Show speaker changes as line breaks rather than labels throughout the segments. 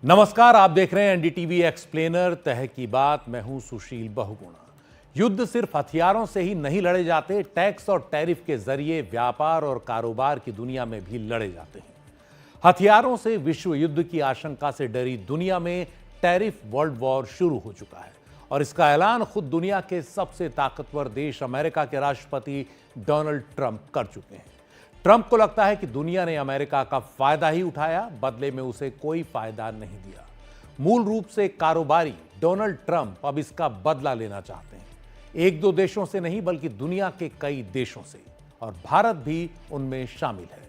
नमस्कार, आप देख रहे हैं एनडीटीवी एक्सप्लेनर तहकीबात। मैं हूं सुशील बहुगुणा। युद्ध सिर्फ हथियारों से ही नहीं लड़े जाते, टैक्स और टैरिफ के जरिए व्यापार और कारोबार की दुनिया में भी लड़े जाते हैं। हथियारों से विश्व युद्ध की आशंका से डरी दुनिया में टैरिफ वर्ल्ड वॉर शुरू हो चुका है और इसका ऐलान खुद दुनिया के सबसे ताकतवर देश अमेरिका के राष्ट्रपति डोनाल्ड ट्रंप कर चुके हैं। ट्रंप को लगता है कि दुनिया ने अमेरिका का फायदा ही उठाया, बदले में उसे कोई फायदा नहीं दिया। मूल रूप से कारोबारी डोनाल्ड ट्रंप अब इसका बदला लेना चाहते हैं, एक दो देशों से नहीं बल्कि दुनिया के कई देशों से, और भारत भी उनमें शामिल है।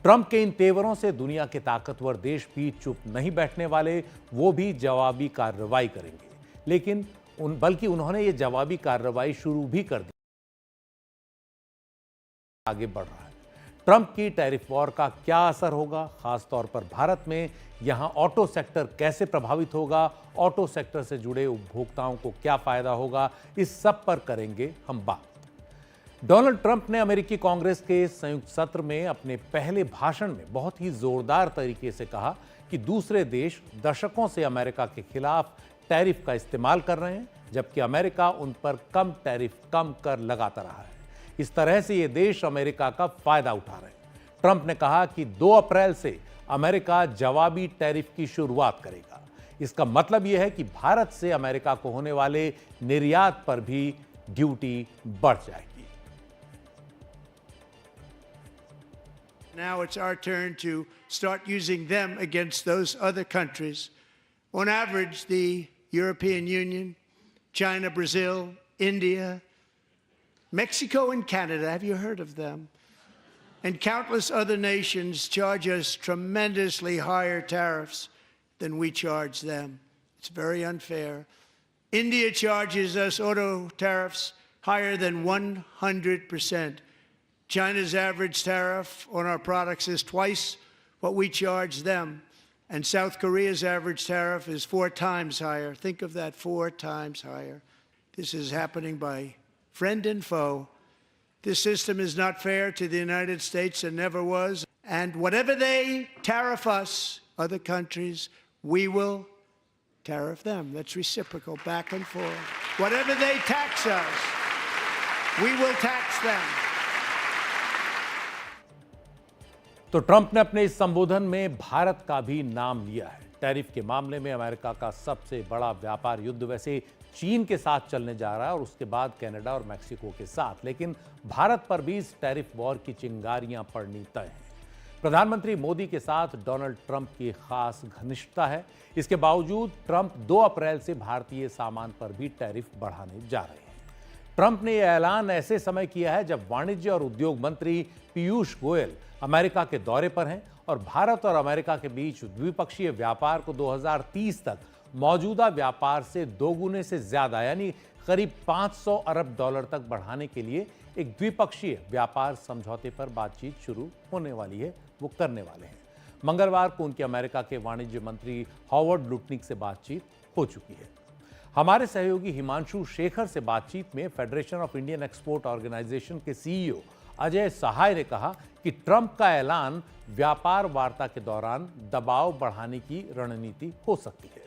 ट्रंप के इन तेवरों से दुनिया के ताकतवर देश भी चुप नहीं बैठने वाले, वो भी जवाबी कार्रवाई करेंगे। लेकिन बल्कि उन्होंने ये जवाबी कार्रवाई शुरू भी कर दी, आगे बढ़ रहा है। ट्रंप की टैरिफ वॉर का क्या असर होगा, खासतौर पर भारत में? यहां ऑटो सेक्टर कैसे प्रभावित होगा? ऑटो सेक्टर से जुड़े उपभोक्ताओं को क्या फायदा होगा? इस सब पर करेंगे हम बात। डोनाल्ड ट्रंप ने अमेरिकी कांग्रेस के संयुक्त सत्र में अपने पहले भाषण में बहुत ही जोरदार तरीके से कहा कि दूसरे देश दशकों से अमेरिका के खिलाफ टैरिफ का इस्तेमाल कर रहे हैं, जबकि अमेरिका उन पर कम टैरिफ, कम कर लगाता रहा है। इस तरह से ये देश अमेरिका का फायदा उठा रहे हैं। ट्रंप ने कहा कि 2 अप्रैल से अमेरिका जवाबी टैरिफ की शुरुआत करेगा। इसका मतलब यह है कि भारत से अमेरिका को होने वाले निर्यात पर भी ड्यूटी बढ़ जाएगी।
Now it's our turn to start using them against those other countries. On average, the European Union, China, Brazil, India, Mexico and Canada, have you heard of them? And countless other nations charge us tremendously higher tariffs than we charge them. It's very unfair. India charges us auto tariffs higher than 100%. China's average tariff on our products is twice what we charge them. And South Korea's average tariff is 4 times higher. Think of that, 4 times higher. This is happening by friend and foe. This system is not fair to the United States and never was. And whatever they tariff us, other countries, we will tariff them. That's reciprocal, back and forth. Whatever they tax us, we will tax them.
तो Trump ने अपने इस संबोधन में भारत का भी नाम लिया है। टैरिफ के मामले में अमेरिका का सबसे बड़ा व्यापार युद्ध वैसे चीन के साथ चलने जा रहा है और उसके बाद कनाडा और मैक्सिको के साथ, लेकिन भारत पर भी इस टैरिफ वॉर की चिंगारियां पड़नी तय हैं। प्रधानमंत्री मोदी के साथ डोनाल्ड ट्रंप की खास घनिष्ठता है। इसके बावजूद ट्रंप 2 अप्रैल से भारतीय सामान पर भी टैरिफ बढ़ाने जा रहे हैं। ट्रंप ने यह ऐलान ऐसे समय किया है जब वाणिज्य और उद्योग मंत्री पीयूष गोयल अमेरिका के दौरे पर हैं और भारत और अमेरिका के बीच द्विपक्षीय व्यापार को 2030 तक मौजूदा व्यापार से 2 गुने से ज्यादा यानी करीब $500 अरब तक बढ़ाने के लिए एक द्विपक्षीय व्यापार समझौते पर बातचीत शुरू होने वाली है, वो करने वाले हैं। मंगलवार को उनके अमेरिका के वाणिज्य मंत्री हॉवर्ड लुटनिक से बातचीत हो चुकी है। हमारे सहयोगी हिमांशु शेखर से बातचीत में federation of Indian export organisation के सीईओ अजय सहाय ने कहा कि ट्रंप का ऐलान व्यापार वार्ता के दौरान दबाव बढ़ाने की रणनीति हो सकती है।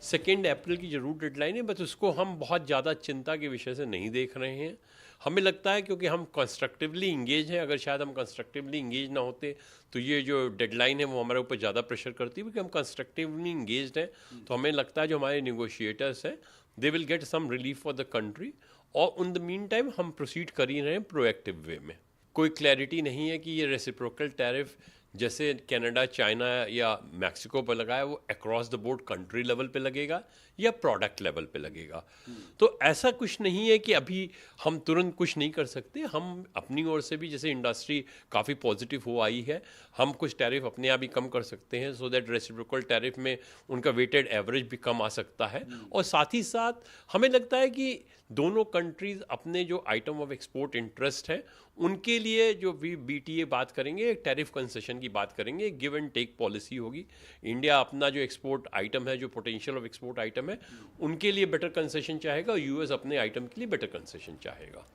2 अप्रैल की जरूर डेडलाइन है, बस उसको हम बहुत ज़्यादा चिंता के विषय से नहीं देख रहे हैं। हमें लगता है क्योंकि हम कंस्ट्रक्टिवली इंगेज हैं, अगर शायद हम कंस्ट्रक्टिवली इंगेज ना होते तो ये जो डेडलाइन है वो हमारे ऊपर ज़्यादा प्रेशर करती है। क्योंकि हम कंस्ट्रक्टिवली इंगेज हैं तो हमें लगता है जो हमारे नेगोशिएटर्स हैं they will get some relief for the country, और इन द मीन टाइम हम प्रोसीड कर ही रहे हैं प्रोएक्टिव वे में। कोई क्लैरिटी नहीं है कि ये रेसिप्रोकल टैरिफ जैसे कनाडा, चाइना या मैक्सिको पर लगा है वो across the board country level पे लगेगा या प्रोडक्ट लेवल पे लगेगा। तो ऐसा कुछ नहीं है कि अभी हम तुरंत कुछ नहीं कर सकते। हम अपनी ओर से भी जैसे इंडस्ट्री काफ़ी पॉजिटिव हो आई है, हम कुछ टैरिफ अपने आप ही कम कर सकते हैं सो दैट रेसिप्रोकल टैरिफ में उनका वेटेड एवरेज भी कम आ सकता है। और साथ ही साथ हमें लगता है कि दोनों कंट्रीज अपने जो आइटम ऑफ एक्सपोर्ट इंटरेस्ट है उनके लिए जो भी बीटीए बात करेंगे, एक टैरिफ कंसेशन की बात करेंगे, एक गिव एंड टेक पॉलिसी होगी। इंडिया अपना जो एक्सपोर्ट आइटम है, जो पोटेंशियल ऑफ एक्सपोर्ट आइटम है, उनके लिए बेटर कंसेशन चाहेगा और यूएस अपने आइटम के लिए बेटर कंसेशन चाहेगा।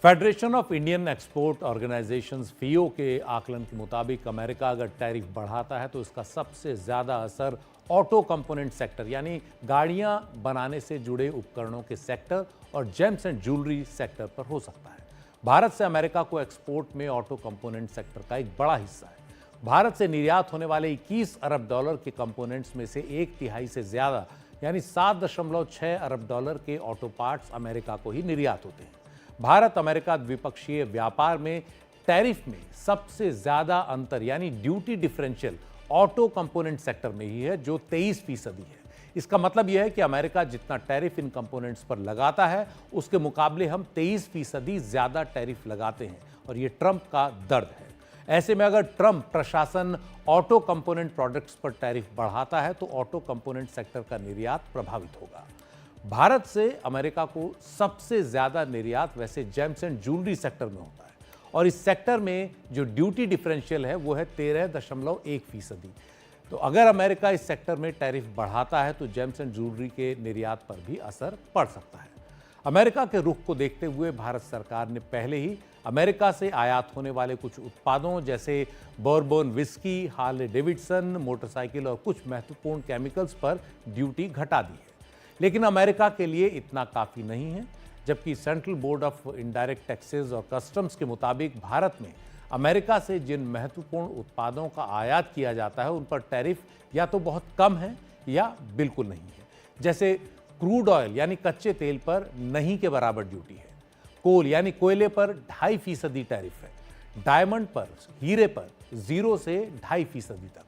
Federation of Indian export organisations FIEO के आकलन के मुताबिक अमेरिका अगर टैरिफ बढ़ाता है तो इसका सबसे ज़्यादा असर ऑटो कंपोनेंट सेक्टर यानी गाड़ियां बनाने से जुड़े उपकरणों के सेक्टर और जेम्स एंड ज्वेलरी सेक्टर पर हो सकता है। भारत से अमेरिका को एक्सपोर्ट में ऑटो कंपोनेंट सेक्टर का एक बड़ा हिस्सा है। भारत से निर्यात होने वाले 21 अरब डॉलर के कंपोनेंट्स में से एक तिहाई से ज़्यादा यानी 7.6 अरब डॉलर के ऑटो पार्ट्स अमेरिका को ही निर्यात होते हैं। भारत अमेरिका द्विपक्षीय व्यापार में टैरिफ में सबसे ज्यादा अंतर यानी duty differential auto component sector में ही है जो 23% है। इसका मतलब यह है कि अमेरिका जितना टैरिफ इन कंपोनेंट्स पर लगाता है उसके मुकाबले हम 23% ज्यादा टैरिफ लगाते हैं और यह ट्रंप का दर्द है। ऐसे में अगर ट्रंप प्रशासन ऑटो कंपोनेंट प्रोडक्ट्स पर टैरिफ बढ़ाता है तो ऑटो कंपोनेंट सेक्टर का निर्यात प्रभावित होगा। भारत से अमेरिका को सबसे ज्यादा निर्यात वैसे जेम्स एंड ज्वेलरी सेक्टर में होता है और इस सेक्टर में जो ड्यूटी डिफरेंशियल है वो है 13.1%। तो अगर अमेरिका इस सेक्टर में टैरिफ बढ़ाता है तो जेम्स एंड ज्वेलरी के निर्यात पर भी असर पड़ सकता है। अमेरिका के रुख को देखते हुए भारत सरकार ने पहले ही अमेरिका से आयात होने वाले कुछ उत्पादों जैसे बourbon विस्की, हार्ले डेविडसन, मोटरसाइकिल और कुछ महत्वपूर्ण केमिकल्स पर ड्यूटी घटा दी है। लेकिन अमेरिका के लिए इतना काफ़ी नहीं है, जबकि central board of indirect taxes और कस्टम्स के मुताबिक भारत में अमेरिका से जिन महत्वपूर्ण उत्पादों का आयात किया जाता है उन पर टैरिफ या तो बहुत कम है या बिल्कुल नहीं है। जैसे क्रूड ऑयल यानी कच्चे तेल पर नहीं के बराबर ड्यूटी है, कोल यानी कोयले पर 2.5% टैरिफ है, डायमंड पर, हीरे पर 0 से 2.5% तक,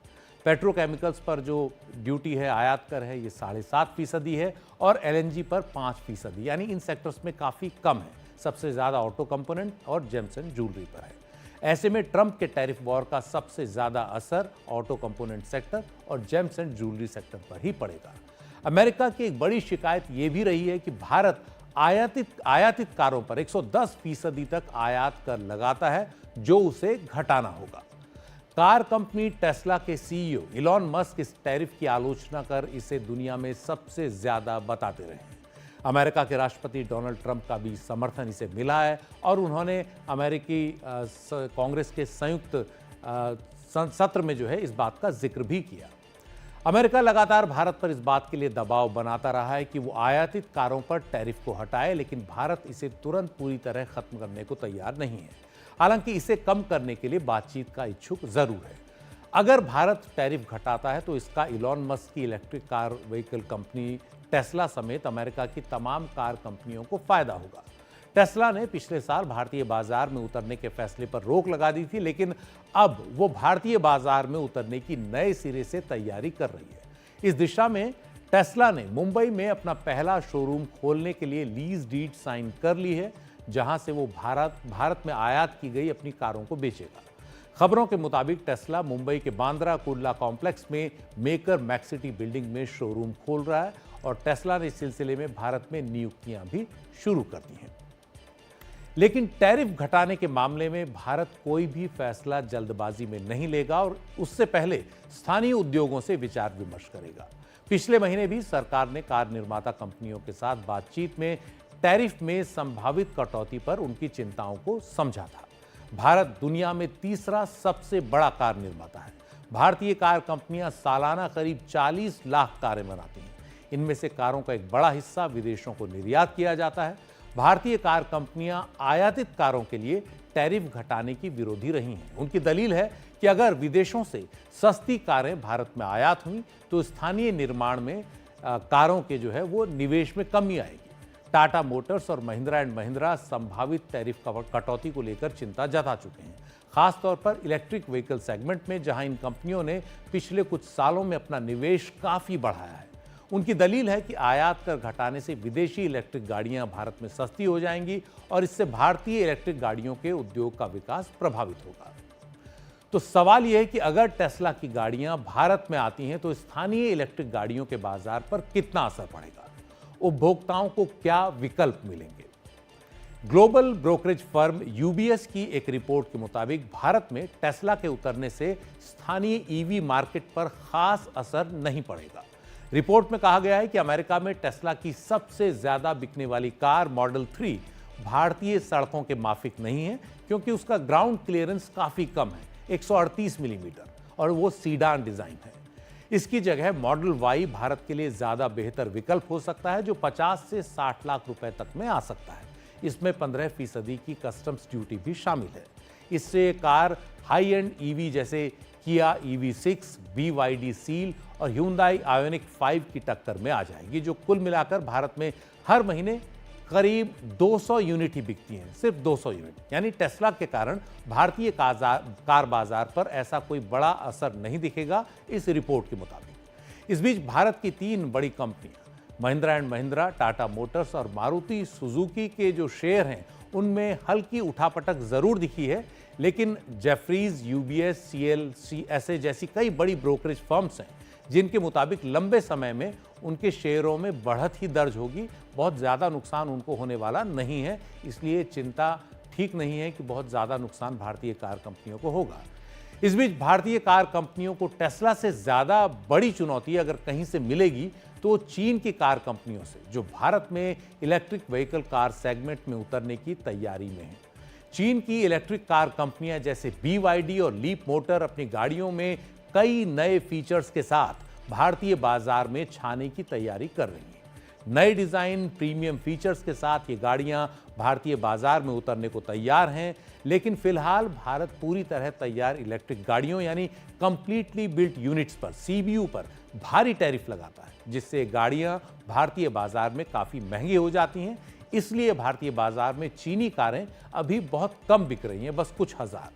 पेट्रोकेमिकल्स पर जो ड्यूटी है आयात कर है ये 7.5% है और एलएनजी पर 5% यानी इन सेक्टर्स में काफ़ी कम है। सबसे ज़्यादा ऑटो कंपोनेंट और जेम्स एंड ज्वेलरी पर है। ऐसे में ट्रंप के टैरिफ वॉर का सबसे ज़्यादा असर ऑटो कंपोनेंट सेक्टर और जेम्स एंड ज्वेलरी सेक्टर पर ही पड़ेगा। अमेरिका की एक बड़ी शिकायत ये भी रही है कि भारत आयातित कारों पर 110% तक आयात कर लगाता है जो उसे घटाना होगा। कार कंपनी टेस्ला के सीईओ इलॉन मस्क इस टैरिफ की आलोचना कर इसे दुनिया में सबसे ज्यादा बताते रहे हैं। अमेरिका के राष्ट्रपति डोनाल्ड ट्रंप का भी समर्थन इसे मिला है और उन्होंने अमेरिकी कांग्रेस के संयुक्त सत्र में जो है इस बात का जिक्र भी किया। अमेरिका लगातार भारत पर इस बात के लिए दबाव बनाता रहा है कि वो आयातित कारों पर टैरिफ को हटाए, लेकिन भारत इसे तुरंत पूरी तरह खत्म करने को तैयार नहीं है। हालांकि इसे कम करने के लिए बातचीत का इच्छुक जरूर है। अगर भारत टैरिफ घटाता है तो इसका इलॉन मस्क की electric car vehicle company Tesla समेत अमेरिका की तमाम कार कंपनियों को फायदा होगा। टेस्ला ने पिछले साल भारतीय बाजार में उतरने के फैसले पर रोक लगा दी थी, लेकिन अब वो भारतीय बाजार में उतरने की नए सिरे से तैयारी कर रही है। इस दिशा में टेस्ला ने मुंबई में अपना पहला शोरूम खोलने के लिए लीज डीड साइन कर ली है, जहां से वो भारत में आयात की गई अपनी कारों को बेचेगा। खबरों के मुताबिक टेस्ला मुंबई के बांद्रा कुर्ला कॉम्प्लेक्स में मेकर मैक्सिटी बिल्डिंग में शोरूम खोल रहा है और टेस्ला ने इस सिलसिले में भारत में नियुक्तियां भी शुरू कर दी हैं। लेकिन टैरिफ घटाने के मामले में भारत कोई भी फैसला जल्दबाजी में नहीं लेगा और उससे पहले स्थानीय उद्योगों से विचार विमर्श करेगा। पिछले महीने भी सरकार ने कार निर्माता कंपनियों के साथ बातचीत में टैरिफ में संभावित कटौती पर उनकी चिंताओं को समझा था। भारत दुनिया में तीसरा सबसे बड़ा कार निर्माता है। भारतीय कार कंपनियां सालाना करीब 40 लाख कारें बनाती हैं। इनमें से कारों का एक बड़ा हिस्सा विदेशों को निर्यात किया जाता है। भारतीय कार कंपनियां आयातित कारों के लिए टैरिफ घटाने की विरोधी रही हैं। उनकी दलील है कि अगर विदेशों से सस्ती कारें भारत में आयात हुई तो स्थानीय निर्माण में कारों के जो है वो निवेश में कमी आएगी। टाटा मोटर्स और महिंद्रा एंड महिंद्रा संभावित टैरिफ कटौती को लेकर चिंता जता चुके हैं, खासतौर पर इलेक्ट्रिक व्हीकल सेगमेंट में, जहां इन कंपनियों ने पिछले कुछ सालों में अपना निवेश काफी बढ़ाया है। उनकी दलील है कि आयात कर घटाने से विदेशी इलेक्ट्रिक गाड़ियां भारत में सस्ती हो जाएंगी और इससे भारतीय इलेक्ट्रिक गाड़ियों के उद्योग का विकास प्रभावित होगा। तो सवाल यह है कि अगर टेस्ला की गाड़ियां भारत में आती हैं तो स्थानीय इलेक्ट्रिक गाड़ियों के बाजार पर कितना असर पड़ेगा, उपभोक्ताओं को क्या विकल्प मिलेंगे। ग्लोबल ब्रोकरेज फर्म यूबीएस की एक रिपोर्ट के मुताबिक भारत में टेस्ला के उतरने से स्थानीय ईवी मार्केट पर खास असर नहीं पड़ेगा। रिपोर्ट में कहा गया है कि अमेरिका में टेस्ला की सबसे ज्यादा बिकने वाली कार मॉडल 3 भारतीय सड़कों के माफिक नहीं है, क्योंकि उसका ग्राउंड क्लियरेंस काफी कम है, 138 मिलीमीटर, और वो सीडान डिजाइन है। इसकी जगह मॉडल वाई भारत के लिए ज्यादा बेहतर विकल्प हो सकता है, जो 50 से 60 लाख रुपए तक में आ सकता है। इसमें 15% की कस्टम्स ड्यूटी भी शामिल है। इससे कार हाई एंड ईवी जैसे किया EV6, BYD सील और Hyundai Ioniq 5 की टक्कर में आ जाएगी, जो कुल मिलाकर भारत में हर महीने करीब 200 यूनिट ही बिकती हैं, सिर्फ 200 यूनिट। यानी टेस्ला के कारण भारतीय कार बाजार पर ऐसा कोई बड़ा असर नहीं दिखेगा, इस रिपोर्ट के मुताबिक। इस बीच भारत की 3 बड़ी कंपनियां महिंद्रा एंड महिंद्रा, टाटा मोटर्स और मारुति सुजुकी के जो शेयर हैं, उनमें हल्की उठापटक जरूर दिखी है, लेकिन जेफरीज, UBS, CLC जैसी कई बड़ी ब्रोकरेज फर्म्स हैं, जिनके मुताबिक लंबे समय में उनके शेयरों में बढ़त ही दर्ज होगी। बहुत ज़्यादा नुकसान उनको होने वाला नहीं है, इसलिए चिंता ठीक नहीं है कि बहुत ज़्यादा नुकसान भारतीय कार कंपनियों को होगा। इस बीच भारतीय कार कंपनियों को टेस्ला से ज़्यादा बड़ी चुनौती अगर कहीं से मिलेगी तो चीन की कार कंपनियों से, जो भारत में इलेक्ट्रिक व्हीकल कार सेगमेंट में उतरने की तैयारी में है। चीन की इलेक्ट्रिक कार कंपनियां जैसे BYD और लीप मोटर अपनी गाड़ियों में कई नए फीचर्स के साथ भारतीय बाजार में छाने की तैयारी कर रही हैं। नए डिजाइन, प्रीमियम फीचर्स के साथ ये गाड़ियां भारतीय बाजार में उतरने को तैयार हैं, लेकिन फिलहाल भारत पूरी तरह तैयार इलेक्ट्रिक गाड़ियों यानी कंप्लीटली बिल्ट यूनिट्स पर, CBU पर भारी टैरिफ लगाता है, जिससे गाड़ियां भारतीय बाजार में काफी महंगी हो जाती हैं। इसलिए भारतीय बाजार में चीनी कारें अभी बहुत कम बिक रही हैं, बस कुछ हजार।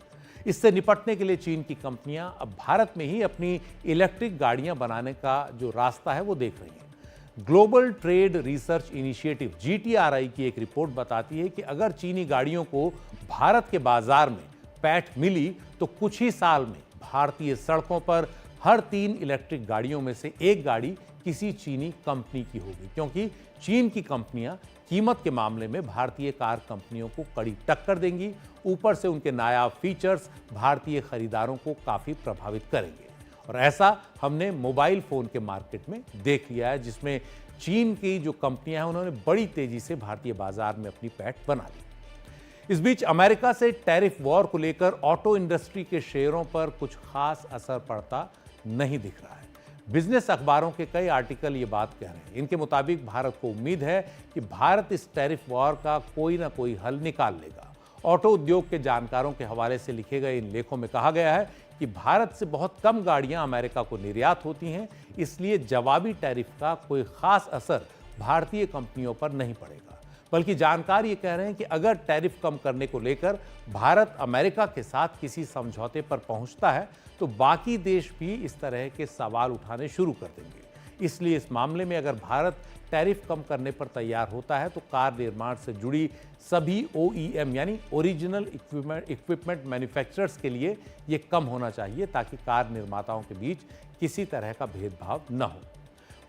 इससे निपटने के लिए चीन की कंपनियां अब भारत में ही अपनी इलेक्ट्रिक गाड़ियां बनाने का जो रास्ता है वो देख रही हैं। Global trade research initiative GTRI की एक रिपोर्ट बताती है कि अगर चीनी गाड़ियों को भारत के बाजार में पैठ मिली तो कुछ ही साल में भारतीय सड़कों पर हर 3 इलेक्ट्रिक गाड़ियों में से एक गाड़ी किसी चीनी कंपनी की होगी, क्योंकि चीन की कंपनियां कीमत के मामले में भारतीय कार कंपनियों को कड़ी टक्कर देंगी। ऊपर से उनके नायाब फीचर्स भारतीय खरीदारों को काफी प्रभावित करेंगे, और ऐसा हमने मोबाइल फोन के मार्केट में देख लिया है, जिसमें चीन की जो कंपनियां हैं उन्होंने बड़ी तेजी से भारतीय बाजार में अपनी पैठ बना ली। इस बीच अमेरिका से टैरिफ वॉर को लेकर ऑटो इंडस्ट्री के शेयरों पर कुछ खास असर पड़ता नहीं दिख रहा है। बिजनेस अखबारों के कई आर्टिकल ये बात कह रहे हैं। इनके मुताबिक भारत को उम्मीद है कि भारत इस टैरिफ वॉर का कोई ना कोई हल निकाल लेगा। ऑटो उद्योग के जानकारों के हवाले से लिखे गए इन लेखों में कहा गया है कि भारत से बहुत कम गाड़ियां अमेरिका को निर्यात होती हैं, इसलिए जवाबी टैरिफ का कोई खास असर भारतीय कंपनियों पर नहीं पड़ेगा। बल्कि जानकार ये कह रहे हैं कि अगर टैरिफ कम करने को लेकर भारत अमेरिका के साथ किसी समझौते पर पहुंचता है तो बाकी देश भी इस तरह के सवाल उठाने शुरू कर देंगे। इसलिए इस मामले में अगर भारत टैरिफ कम करने पर तैयार होता है तो कार निर्माण से जुड़ी सभी OEM यानी ओरिजिनल इक्विपमेंट मैन्युफैक्चरर्स के लिए ये कम होना चाहिए, ताकि कार निर्माताओं के बीच किसी तरह का भेदभाव न हो।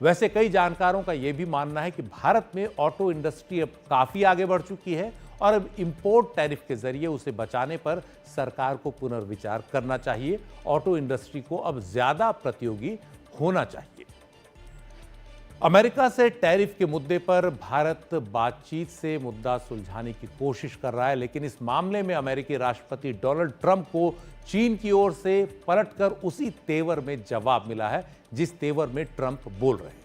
वैसे कई जानकारों का यह भी मानना है कि भारत में ऑटो इंडस्ट्री अब काफी आगे बढ़ चुकी है और अब इंपोर्ट टैरिफ के जरिए उसे बचाने पर सरकार को पुनर्विचार करना चाहिए। ऑटो इंडस्ट्री को अब ज्यादा प्रतियोगी होना चाहिए। अमेरिका से टैरिफ के मुद्दे पर भारत बातचीत से मुद्दा सुलझाने की कोशिश कर रहा है, लेकिन इस मामले में अमेरिकी राष्ट्रपति डोनाल्ड ट्रंप को चीन की ओर से पलटकर उसी तेवर में जवाब मिला है जिस तेवर में ट्रंप बोल रहे हैं।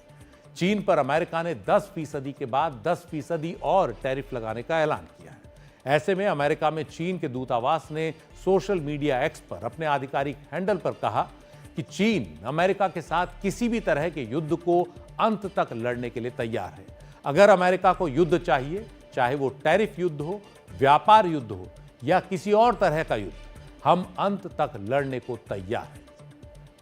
चीन पर अमेरिका ने 10% के बाद 10% और टैरिफ लगाने का ऐलान किया है। ऐसे में अमेरिका में चीन के दूतावास ने सोशल मीडिया एक्स पर अपने आधिकारिक हैंडल पर कहा कि चीन अमेरिका के साथ किसी भी तरह के युद्ध को अंत तक लड़ने के लिए तैयार है। अगर अमेरिका को युद्ध चाहिए, चाहे वो टैरिफ युद्ध हो, व्यापार युद्ध हो या किसी और तरह का युद्ध, हम अंत तक लड़ने को तैयार हैं।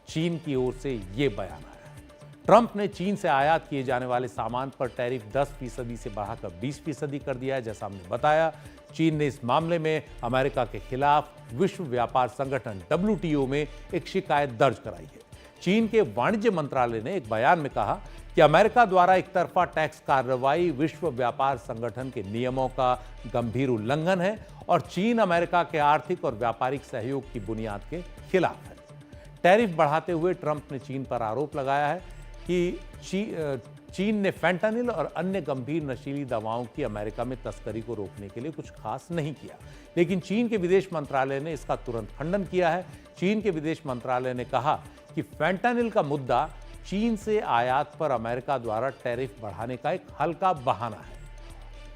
चीन की ओर से यह बयान आया है। ट्रंप ने चीन से आयात किए जाने वाले सामान पर टैरिफ 10% से बढ़ाकर 20% कर दिया है। जैसा हमने बताया, चीन ने इस मामले में अमेरिका के खिलाफ विश्व व्यापार संगठन WTO में एक शिकायत दर्ज कराई है। चीन के वाणिज्य मंत्रालय ने एक बयान में कहा कि अमेरिका द्वारा एक तरफा टैक्स कार्रवाई विश्व व्यापार संगठन के नियमों का गंभीर उल्लंघन है और चीन अमेरिका के आर्थिक और व्यापारिक सहयोग की बुनियाद के खिलाफ है। टैरिफ बढ़ाते हुए ट्रंप ने चीन पर आरोप लगाया है कि चीन ने फैंटानिल और अन्य गंभीर नशीली दवाओं की अमेरिका में तस्करी को रोकने के लिए कुछ खास नहीं किया, लेकिन चीन के विदेश मंत्रालय ने इसका तुरंत खंडन किया है। चीन के विदेश मंत्रालय ने कहा कि फैंटानिल का मुद्दा चीन से आयात पर अमेरिका द्वारा टैरिफ बढ़ाने का एक हल्का बहाना है,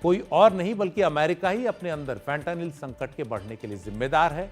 कोई और नहीं बल्कि अमेरिका ही अपने अंदर फैंटानिल संकट के बढ़ने के लिए जिम्मेदार है।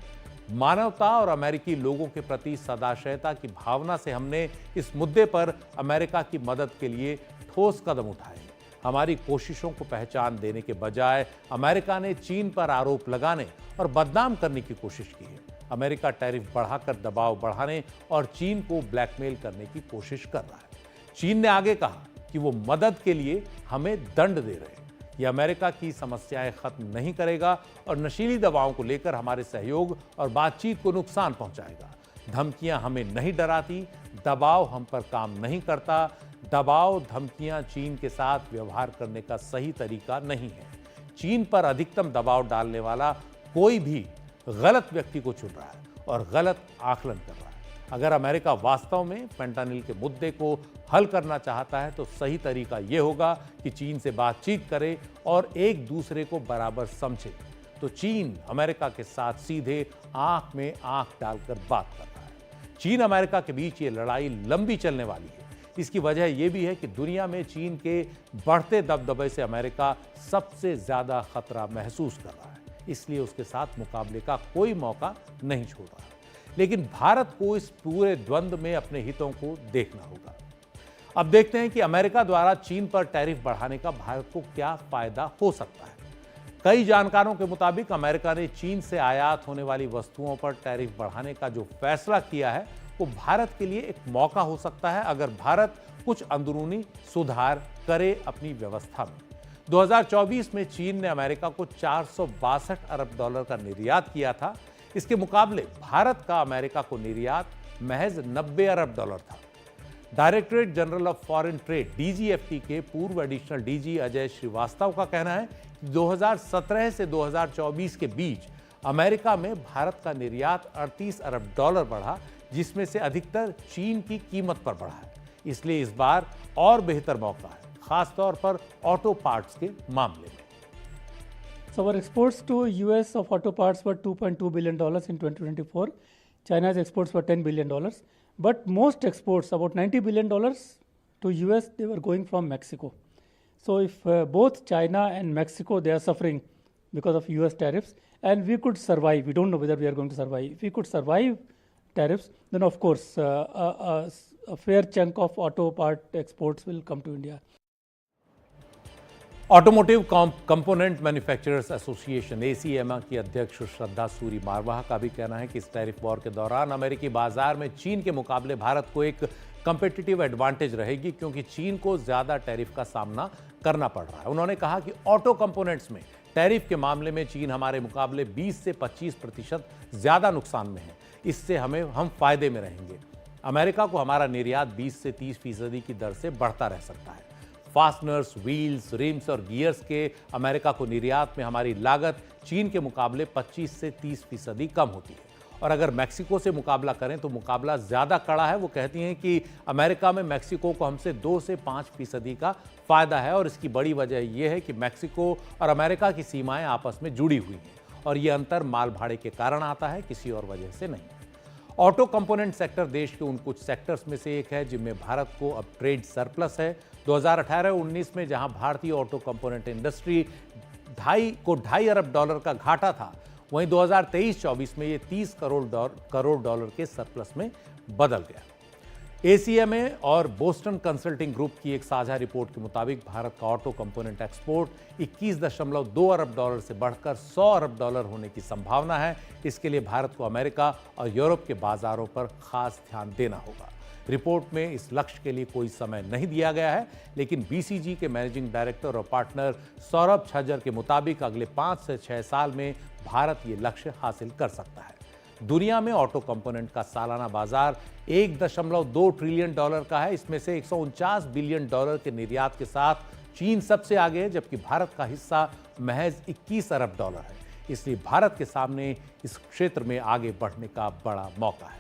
मानवता और अमेरिकी लोगों के प्रति सदाशयता की भावना से हमने इस मुद्दे पर अमेरिका की मदद के लिए ठोस कदम उठाए। हमारी कोशिशों को पहचान देने के बजाय अमेरिका ने चीन पर आरोप लगाने और बदनाम करने की कोशिश की है। अमेरिका टैरिफ बढ़ाकर दबाव बढ़ाने और चीन को ब्लैकमेल करने की कोशिश कर रहा है। चीन ने आगे कहा कि वो मदद के लिए हमें दंड दे रहे हैं। ये अमेरिका की समस्याएं खत्म नहीं करेगा और नशीली दवाओं को लेकर हमारे सहयोग और बातचीत को नुकसान पहुंचाएगा। धमकियां हमें नहीं डराती, दबाव हम पर काम नहीं करता। दबाव, धमकियां चीन के साथ व्यवहार करने का सही तरीका नहीं है। चीन पर अधिकतम दबाव डालने वाला कोई भी गलत व्यक्ति को चुन रहा है और गलत आकलन कर रहा है। अगर अमेरिका वास्तव में फैंटानिल के मुद्दे को हल करना चाहता है तो सही तरीका यह होगा कि चीन से बातचीत करे और एक दूसरे को बराबर समझे। तो चीन अमेरिका के साथ सीधे आंख में आंख डालकर बात कर रहा है। चीन अमेरिका के बीच ये लड़ाई लंबी चलने वाली है। इसकी वजह यह भी है कि दुनिया में चीन के बढ़ते दबदबे से अमेरिका सबसे ज्यादा खतरा महसूस कर रहा है, इसलिए उसके साथ मुकाबले का कोई मौका नहीं छोड़ रहा। लेकिन भारत को इस पूरे द्वंद्व में अपने हितों को देखना होगा। अब देखते हैं कि अमेरिका द्वारा चीन पर टैरिफ बढ़ाने का भारत को क्या फायदा हो सकता है। कई जानकारों के मुताबिक अमेरिका ने चीन से आयात होने वाली वस्तुओं पर टैरिफ बढ़ाने का जो फैसला किया है वो भारत के लिए एक मौका हो सकता है, अगर भारत कुछ अंदरूनी सुधार करे अपनी व्यवस्था में। 2024 में चीन ने अमेरिका को 462 अरब डॉलर का निर्यात किया था। इसके मुकाबले भारत का अमेरिका को निर्यात महज 90 अरब डॉलर था। Directorate general of foreign trade DGFT के पूर्व एडिशनल डीजी अजय श्रीवास्तव का कहना है कि 2017 से 2024 के बीच अमेरिका में भारत का निर्यात 38 अरब डॉलर बढ़ा, जिसमें से अधिकतर चीन की कीमत पर बढ़ा है। इसलिए इस बार और बेहतर मौका है, खासतौर पर ऑटो पार्ट्स के मामले में।
So our exports to US of auto parts were $2.2 billion in 2024. China's exports were $10 billion. But most exports, about $90 billion to US, they were going from Mexico. So if both China and Mexico, they are suffering because of US tariffs, and we could survive, we don't know whether we are going to survive. If we could survive tariffs, then of course a fair chunk of auto part exports will come to India.
Automotive component manufacturers association ACMA की अध्यक्ष श्रद्धा सूरी मारवाह का भी कहना है कि इस tariff war के दौरान अमेरिकी बाजार में चीन के मुकाबले भारत को एक कंपेटिटिव एडवांटेज रहेगी, क्योंकि चीन को ज्यादा टैरिफ का सामना करना पड़ रहा है। उन्होंने कहा कि ऑटो कंपोनेंट्स में टैरिफ के मामले में चीन हमारे मुकाबले 20 से 25% ज्यादा नुकसान में है। इससे हम फायदे में रहेंगे। अमेरिका को हमारा निर्यात 20 से 30% की दर से बढ़ता रह सकता है। फास्टनर्स, व्हील्स, रिम्स और गियर्स के अमेरिका को निर्यात में हमारी लागत चीन के मुकाबले 25 से 30% कम होती है। और अगर मैक्सिको से मुकाबला करें तो मुकाबला ज़्यादा कड़ा है। वो कहती हैं कि अमेरिका में मैक्सिको को हमसे 2 से 5% का फ़ायदा है, और इसकी बड़ी वजह यह है कि मैक्सिको और अमेरिका की सीमाएं आपस में जुड़ी हुई हैं और ये अंतर माल भाड़े के कारण आता है, किसी और वजह से नहीं। ऑटो कंपोनेंट सेक्टर देश के उन कुछ सेक्टर्स में से एक है जिनमें भारत को अब ट्रेड सरप्लस है। 2018-19 में जहां भारतीय ऑटो कंपोनेंट इंडस्ट्री 2.5 अरब डॉलर का घाटा था, वहीं 2023-24 में ये 30 करोड़ डॉलर के सरप्लस में बदल गया। एसीएमए और बोस्टन कंसल्टिंग ग्रुप की एक साझा रिपोर्ट के मुताबिक भारत का ऑटो कंपोनेंट एक्सपोर्ट 21.2 अरब डॉलर से बढ़कर 100 अरब डॉलर होने की संभावना है। इसके लिए भारत को अमेरिका और यूरोप के बाजारों पर खास ध्यान देना होगा। रिपोर्ट में इस लक्ष्य के लिए कोई समय नहीं दिया गया है, लेकिन बीसीजी के मैनेजिंग डायरेक्टर और पार्टनर सौरभ छज्जर के मुताबिक अगले 5 से 6 साल में भारत ये लक्ष्य हासिल कर सकता है। दुनिया में ऑटो कंपोनेंट का सालाना बाजार 1.2 ट्रिलियन डॉलर का है। इसमें से 149 बिलियन डॉलर के निर्यात के साथ चीन सबसे आगे है, जबकि भारत का हिस्सा महज 21 अरब डॉलर है। इसलिए भारत के सामने इस क्षेत्र में आगे बढ़ने का बड़ा मौका है।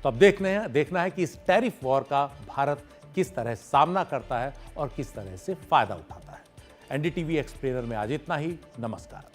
तो अब देखना है कि इस टैरिफ वॉर का भारत किस तरह सामना करता है और किस तरह से फायदा उठाता है। एनडीटीवी एक्सप्लेनर में आज इतना ही। नमस्कार।